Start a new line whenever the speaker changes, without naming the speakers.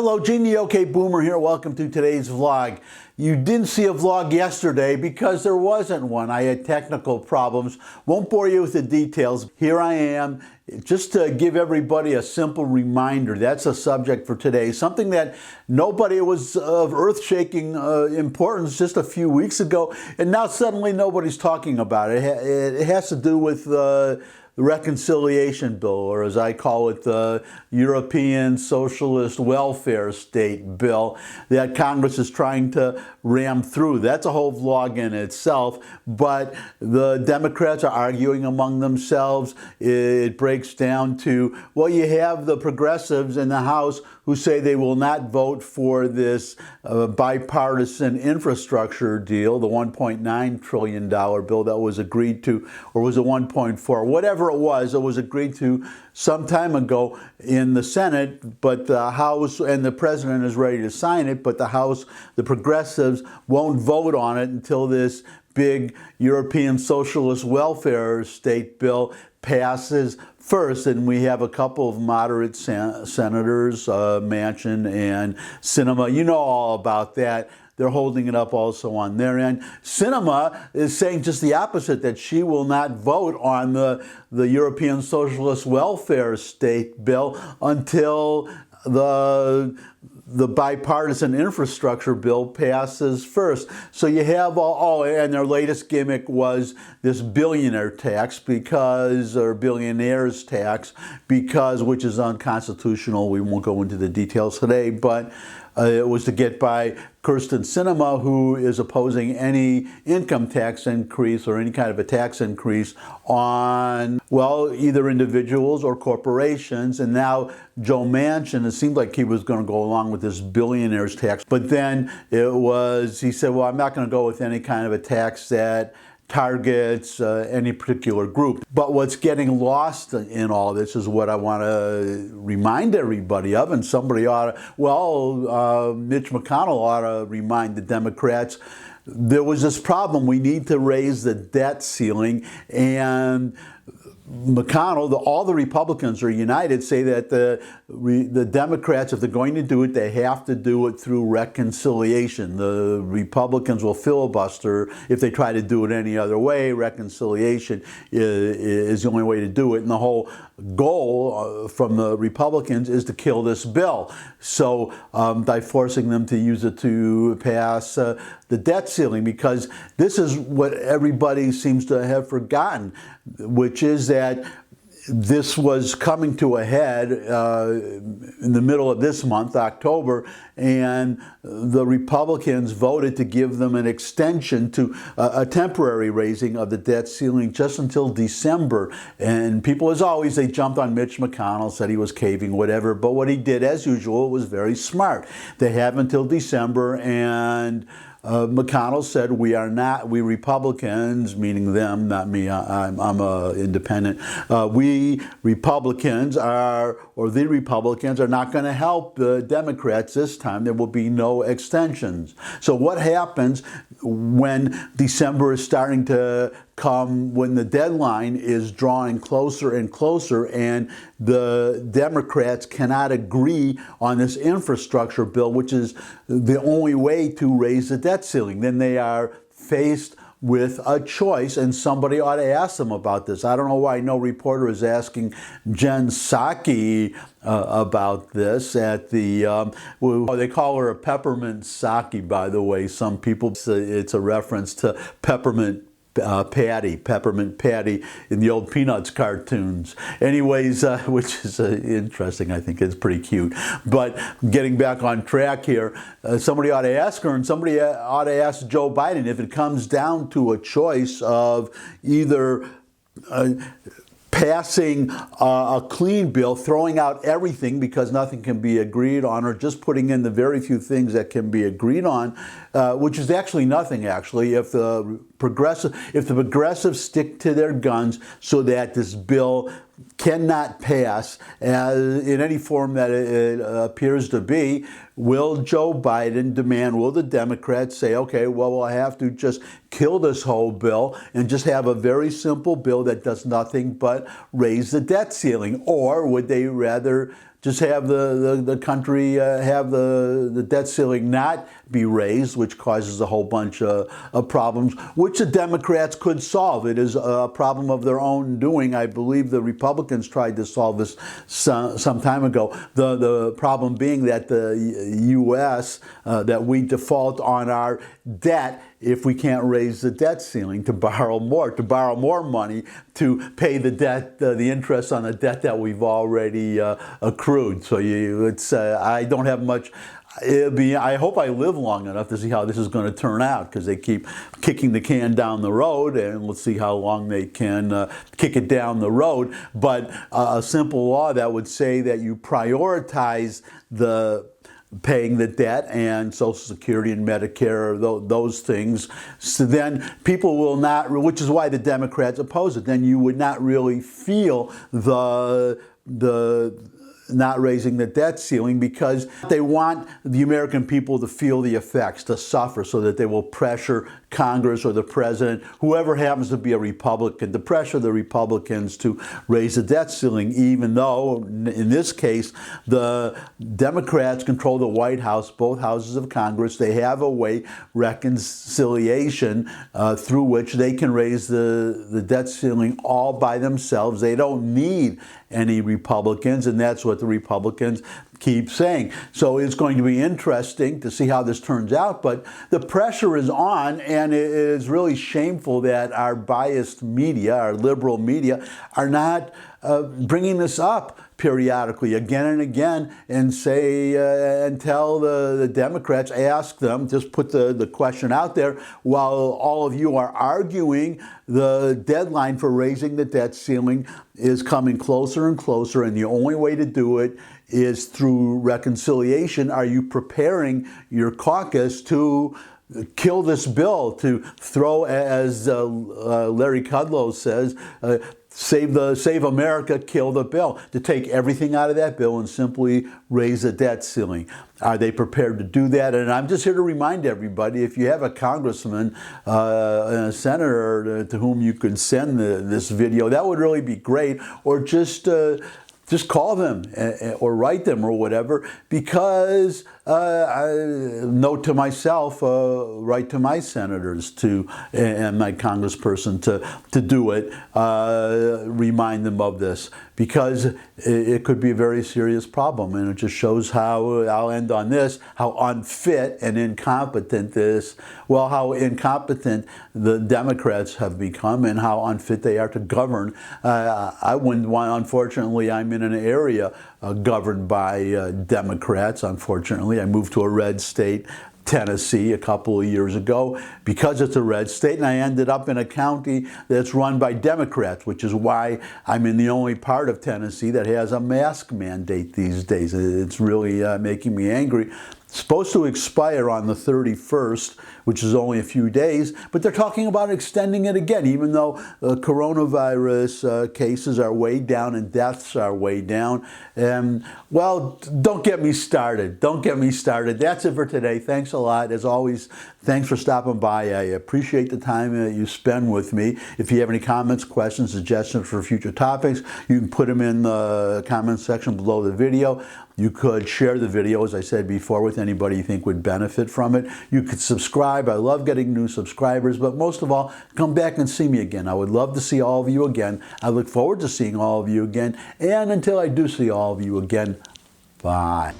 Hello, Gene, OK Boomer here. Welcome to today's vlog. You didn't see a vlog yesterday because there wasn't one. I had technical problems. Won't bore you with the details. Here I am, just to give everybody a simple reminder. That's a subject for today. Something that nobody was of earth-shaking importance just a few weeks ago, and now suddenly nobody's talking about it. It has to do with the reconciliation bill, or as I call it, the European Socialist Welfare State bill that Congress is trying to ram through. That's a whole vlog in itself, but the Democrats are arguing among themselves. It breaks down to, well, you have the progressives in the House who say they will not vote for this bipartisan infrastructure deal, the $1.9 trillion bill that was agreed to, or was it 1.4, whatever it was agreed to some time ago in the Senate, but the House and the President is ready to sign it, but the House, the progressives, won't vote on it until this big European Socialist Welfare State bill passes first. And we have a couple of moderate senators, Manchin and Sinema. You know all about that. They're holding it up also on their end. Sinema is saying just the opposite, that she will not vote on the European Socialist Welfare State bill until the bipartisan infrastructure bill passes first. So you have and their latest gimmick was this billionaire tax or billionaires tax, which is unconstitutional. We won't go into the details today, but it was to get by Kyrsten Sinema, who is opposing any income tax increase or any kind of a tax increase on, well, either individuals or corporations. And now Joe Manchin, it seemed like he was going to go along with this billionaires tax. But then he said, well, I'm not going to go with any kind of a tax that targets any particular group. But what's getting lost in all this is what I want to remind everybody of, and somebody ought to, Mitch McConnell ought to remind the Democrats, there was this problem. We need to raise the debt ceiling, and McConnell, all the Republicans are united, say that the Democrats, if they're going to do it, they have to do it through reconciliation. The Republicans will filibuster if they try to do it any other way. Reconciliation is the only way to do it. And the whole goal from the Republicans is to kill this bill. So by forcing them to use it to pass the debt ceiling, because this is what everybody seems to have forgotten, which is that this was coming to a head in the middle of this month, October, and the Republicans voted to give them an extension to a temporary raising of the debt ceiling just until December. And people, as always, they jumped on Mitch McConnell, said he was caving, whatever. But what he did, as usual, was very smart. They have until December, and McConnell said, we Republicans, meaning them, not me, I'm independent, we Republicans the Republicans are not going to help the Democrats this time. There will be no extensions. So what happens when December is starting to come, when the deadline is drawing closer and closer, and the Democrats cannot agree on this infrastructure bill, which is the only way to raise the debt ceiling? Then they are faced with a choice, and somebody ought to ask them about this. I don't know why no reporter is asking Jen Psaki about this at the, they call her a peppermint Psaki, by the way. Some people, it's a reference to peppermint Patty in the old Peanuts cartoons. Anyways, which is interesting. I think it's pretty cute. But getting back on track here, somebody ought to ask her, and somebody ought to ask Joe Biden, if it comes down to a choice of either passing a clean bill, throwing out everything because nothing can be agreed on, or just putting in the very few things that can be agreed on, which is actually nothing, actually, if the progressives stick to their guns so that this bill cannot pass in any form that it appears to be. Will Joe Biden demand, will the Democrats say, okay, well, we'll have to just kill this whole bill and just have a very simple bill that does nothing but raise the debt ceiling? Or would they rather just have the country have the debt ceiling not be raised, which causes a whole bunch of problems, which the Democrats could solve. It is a problem of their own doing. I believe the Republicans tried to solve this some time ago. The problem being that the U.S., that we default on our debt if we can't raise the debt ceiling, to borrow more money to pay the debt, the interest on the debt that we've already accrued. So I don't have much. I hope I live long enough to see how this is going to turn out, because they keep kicking the can down the road, and let's see how long they can kick it down the road. But a simple law that would say that you prioritize paying the debt and Social Security and Medicare, those things, so then people will not, which is why the Democrats oppose it, then you would not really feel the not raising the debt ceiling, because they want the American people to feel the effects, to suffer, so that they will pressure Congress or the president, whoever happens to be a Republican, to pressure the Republicans to raise the debt ceiling, even though, in this case, the Democrats control the White House, both houses of Congress. They have a way, reconciliation, through which they can raise the debt ceiling all by themselves. They don't need any Republicans, and that's what the Republicans keep saying. So it's going to be interesting to see how this turns out, but the pressure is on, and it is really shameful that our biased media, our liberal media, are not bringing this up periodically again and again, and say and tell the Democrats, ask them, just put the question out there, while all of you are arguing, the deadline for raising the debt ceiling is coming closer and closer, and the only way to do it is through reconciliation. Are you preparing your caucus to kill this bill, to throw, as Larry Kudlow says, Save America, kill the bill, to take everything out of that bill and simply raise the debt ceiling? Are they prepared to do that? And I'm just here to remind everybody, if you have a congressman and a senator to whom you can send this video, that would really be great. Or just call them or write them or whatever, because note to myself, write to my senators and my congressperson to do it, remind them of this, because it could be a very serious problem, and it just shows how, I'll end on this, how unfit and incompetent how incompetent the Democrats have become, and how unfit they are to govern. I wouldn't want, unfortunately, I'm in an area governed by Democrats, unfortunately. I moved to a red state, Tennessee, a couple of years ago, because it's a red state, and I ended up in a county that's run by Democrats, which is why I'm in the only part of Tennessee that has a mask mandate these days. It's really making me angry. It's supposed to expire on the 31st, which is only a few days, but they're talking about extending it again, even though coronavirus cases are way down and deaths are way down. And, well, don't get me started. Don't get me started. That's it for today. Thanks a lot. As always, thanks for stopping by. I appreciate the time that you spend with me. If you have any comments, questions, suggestions for future topics, you can put them in the comment section below the video. You could share the video, as I said before, with anybody you think would benefit from it. You could subscribe. I love getting new subscribers, but most of all, come back and see me again. I would love to see all of you again. I look forward to seeing all of you again. And until I do see all of you again, bye.